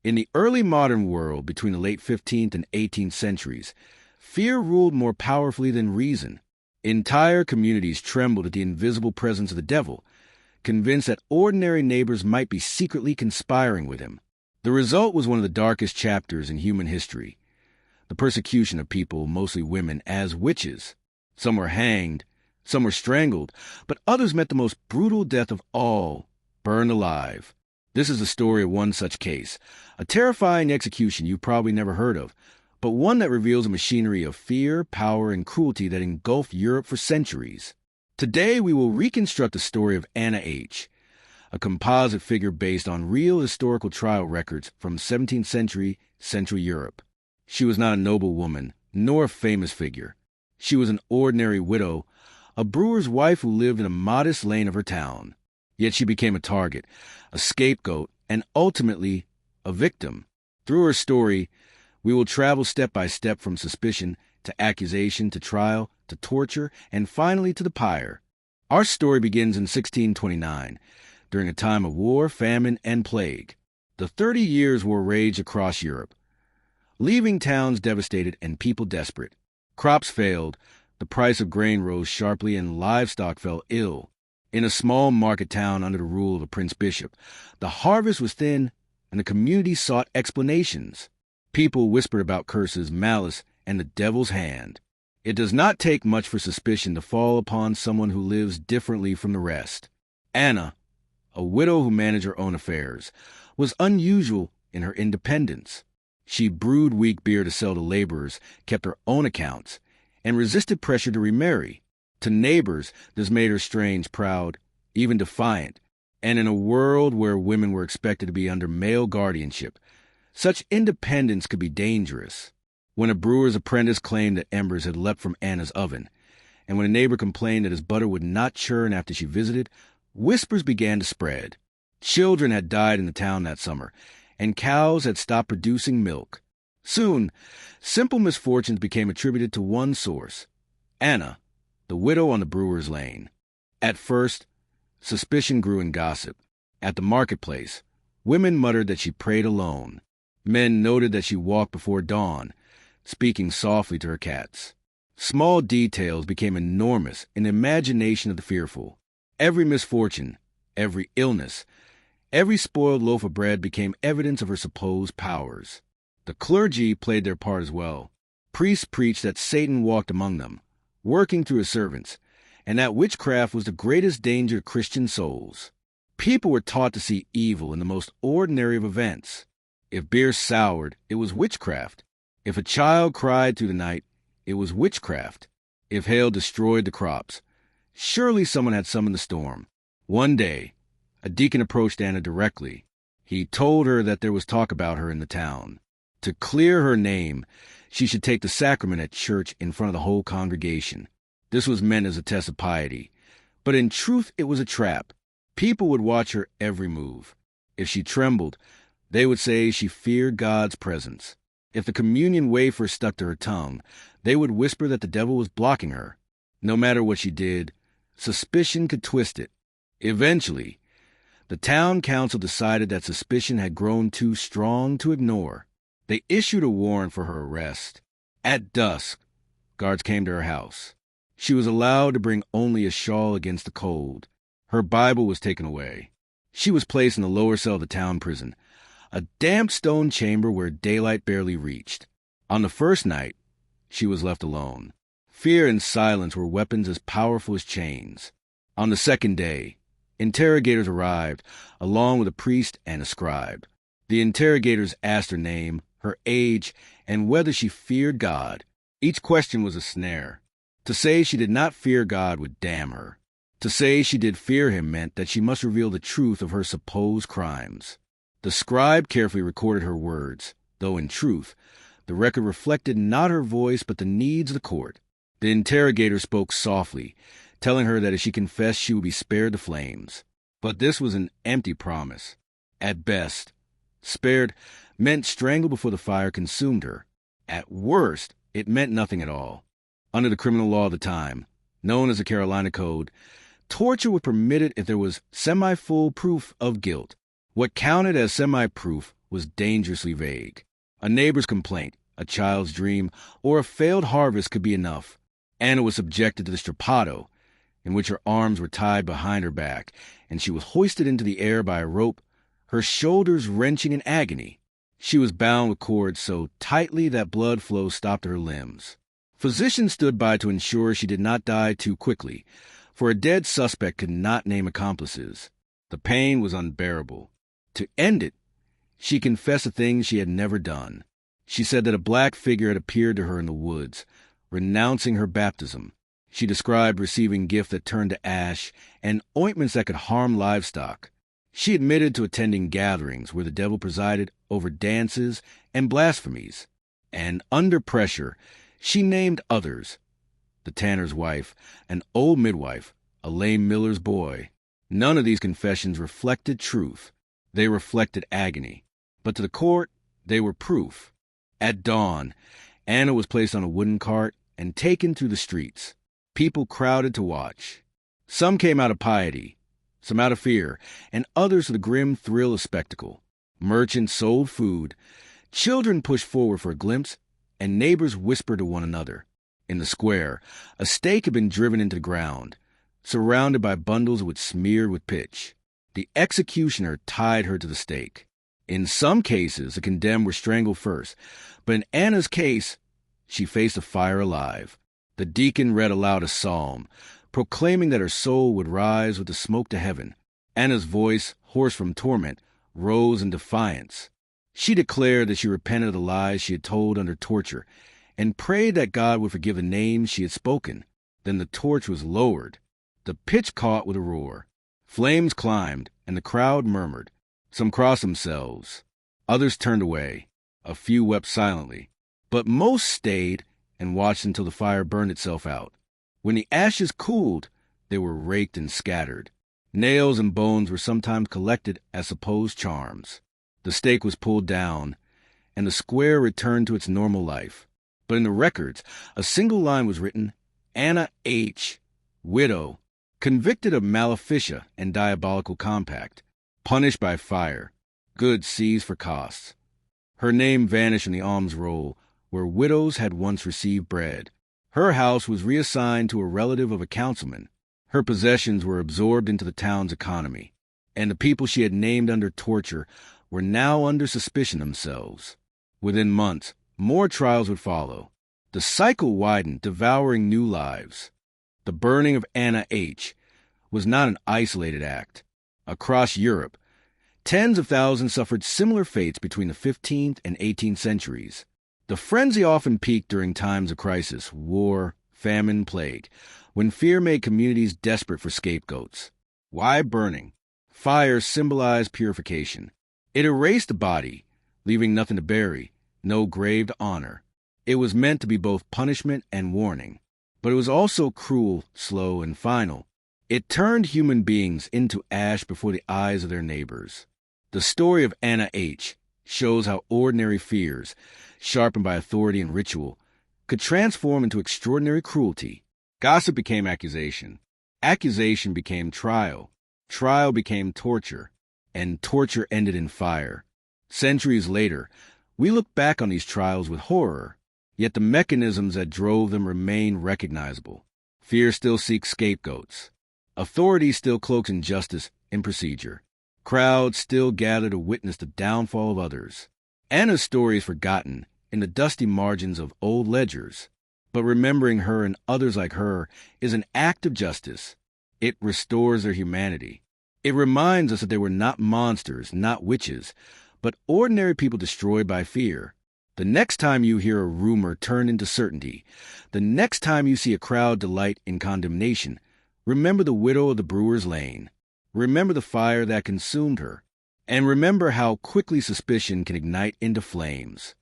In the early modern world, between the late 15th and 18th centuries, fear ruled more powerfully than reason. Entire communities trembled at the invisible presence of the devil, convinced that ordinary neighbors might be secretly conspiring with him. The result was one of the darkest chapters in human history: the persecution of people, mostly women, as witches. Some were hanged, some were strangled, but others met the most brutal death of all: burned alive. This is the story of one such case, a terrifying execution you've probably never heard of, but one that reveals a machinery of fear, power, and cruelty that engulfed Europe for centuries. Today we will reconstruct the story of Anna H., a composite figure based on real historical trial records from 17th century Central Europe. She was not a noble woman, nor a famous figure. She was an ordinary widow, a brewer's wife who lived in a modest lane of her town. Yet she became a target, a scapegoat, and ultimately a victim. Through her story, we will travel step by step from suspicion to accusation to trial to torture and finally to the pyre. Our story begins in 1629, during a time of war, famine, and plague. The 30 Years' War raged across Europe, leaving towns devastated and people desperate. Crops failed, the price of grain rose sharply, and livestock fell ill. In a small market town under the rule of a prince bishop, the harvest was thin, and the community sought explanations. People whispered about curses, malice, and the devil's hand. It does not take much for suspicion to fall upon someone who lives differently from the rest. Anna, a widow who managed her own affairs, was unusual in her independence. She brewed weak beer to sell to laborers, kept her own accounts, and resisted pressure to remarry. To neighbors, this made her strange, proud, even defiant, and in a world where women were expected to be under male guardianship, such independence could be dangerous. When a brewer's apprentice claimed that embers had leapt from Anna's oven, and when a neighbor complained that his butter would not churn after she visited, whispers began to spread. Children had died in the town that summer, and cows had stopped producing milk. Soon, simple misfortunes became attributed to one source: Anna, the widow on the brewer's lane. At first, suspicion grew in gossip. At the marketplace, women muttered that she prayed alone. Men noted that she walked before dawn, speaking softly to her cats. Small details became enormous in the imagination of the fearful. Every misfortune, every illness, every spoiled loaf of bread became evidence of her supposed powers. The clergy played their part as well. Priests preached that Satan walked among them, working through his servants, and that witchcraft was the greatest danger to Christian souls. People were taught to see evil in the most ordinary of events. If beer soured, it was witchcraft. If a child cried through the night, it was witchcraft. If hail destroyed the crops, surely someone had summoned the storm. One day, a deacon approached Anna directly. He told her that there was talk about her in the town. To clear her name, she should take the sacrament at church in front of the whole congregation. This was meant as a test of piety, but in truth it was a trap. People would watch her every move. If she trembled, they would say she feared God's presence. If the communion wafer stuck to her tongue, they would whisper that the devil was blocking her. No matter what she did, suspicion could twist it. Eventually, the town council decided that suspicion had grown too strong to ignore. They issued a warrant for her arrest. At dusk, guards came to her house. She was allowed to bring only a shawl against the cold. Her Bible was taken away. She was placed in the lower cell of the town prison, a damp stone chamber where daylight barely reached. On the first night, she was left alone. Fear and silence were weapons as powerful as chains. On the second day, interrogators arrived, along with a priest and a scribe. The interrogators asked her name, her age, and whether she feared God. Each question was a snare. To say she did not fear God would damn her. To say she did fear him meant that she must reveal the truth of her supposed crimes. The scribe carefully recorded her words, though in truth, the record reflected not her voice but the needs of the court. The interrogator spoke softly, telling her that if she confessed she would be spared the flames. But this was an empty promise. At best, spared meant strangled before the fire consumed her. At worst, it meant nothing at all. Under the criminal law of the time, known as the Carolina Code, torture was permitted if there was semi-full proof of guilt. What counted as semi-proof was dangerously vague. A neighbor's complaint, a child's dream, or a failed harvest could be enough. Anna was subjected to the strappado, in which her arms were tied behind her back, and she was hoisted into the air by a rope, her shoulders wrenching in agony. She was bound with cords so tightly that blood flow stopped her limbs. Physicians stood by to ensure she did not die too quickly, for a dead suspect could not name accomplices. The pain was unbearable. To end it, she confessed a thing she had never done. She said that a black figure had appeared to her in the woods, renouncing her baptism. She described receiving gifts that turned to ash and ointments that could harm livestock. She admitted to attending gatherings where the devil presided over dances and blasphemies. And under pressure, she named others: the tanner's wife, an old midwife, a lame miller's boy. None of these confessions reflected truth. They reflected agony. But to the court, they were proof. At dawn, Anna was placed on a wooden cart and taken through the streets. People crowded to watch. Some came out of piety, some out of fear, and others to the grim thrill of spectacle. Merchants sold food, children pushed forward for a glimpse, and neighbors whispered to one another. In the square, a stake had been driven into the ground, surrounded by bundles which smeared with pitch. The executioner tied her to the stake. In some cases, the condemned were strangled first, but in Anna's case, she faced the fire alive. The deacon read aloud a psalm, proclaiming that her soul would rise with the smoke to heaven. Anna's voice, hoarse from torment, rose in defiance. She declared that she repented of the lies she had told under torture, and prayed that God would forgive the names she had spoken. Then the torch was lowered. The pitch caught with a roar. Flames climbed, and the crowd murmured. Some crossed themselves. Others turned away. A few wept silently. But most stayed and watched until the fire burned itself out. When the ashes cooled, they were raked and scattered. Nails and bones were sometimes collected as supposed charms. The stake was pulled down, and the square returned to its normal life. But in the records, a single line was written: Anna H., widow, convicted of maleficia and diabolical compact, punished by fire, goods seized for costs. Her name vanished in the alms roll, where widows had once received bread. Her house was reassigned to a relative of a councilman. Her possessions were absorbed into the town's economy, and the people she had named under torture were now under suspicion themselves. Within months, more trials would follow. The cycle widened, devouring new lives. The burning of Anna H. was not an isolated act. Across Europe, tens of thousands suffered similar fates between the 15th and 18th centuries. The frenzy often peaked during times of crisis, war, famine, plague, when fear made communities desperate for scapegoats. Why burning? Fire symbolized purification. It erased the body, leaving nothing to bury, no grave to honor. It was meant to be both punishment and warning. But it was also cruel, slow, and final. It turned human beings into ash before the eyes of their neighbors. The story of Anna H. shows how ordinary fears, sharpened by authority and ritual, could transform into extraordinary cruelty. Gossip became accusation. Accusation became trial. Trial became torture. And torture ended in fire. Centuries later, we look back on these trials with horror, yet the mechanisms that drove them remain recognizable. Fear still seeks scapegoats. Authority still cloaks injustice in procedure. Crowds still gather to witness the downfall of others. Anna's story is forgotten in the dusty margins of old ledgers, but remembering her and others like her is an act of justice. It restores their humanity. It reminds us that they were not monsters, not witches, but ordinary people destroyed by fear. The next time you hear a rumor turn into certainty, the next time you see a crowd delight in condemnation, remember the widow of the brewer's lane. Remember the fire that consumed her. And remember how quickly suspicion can ignite into flames.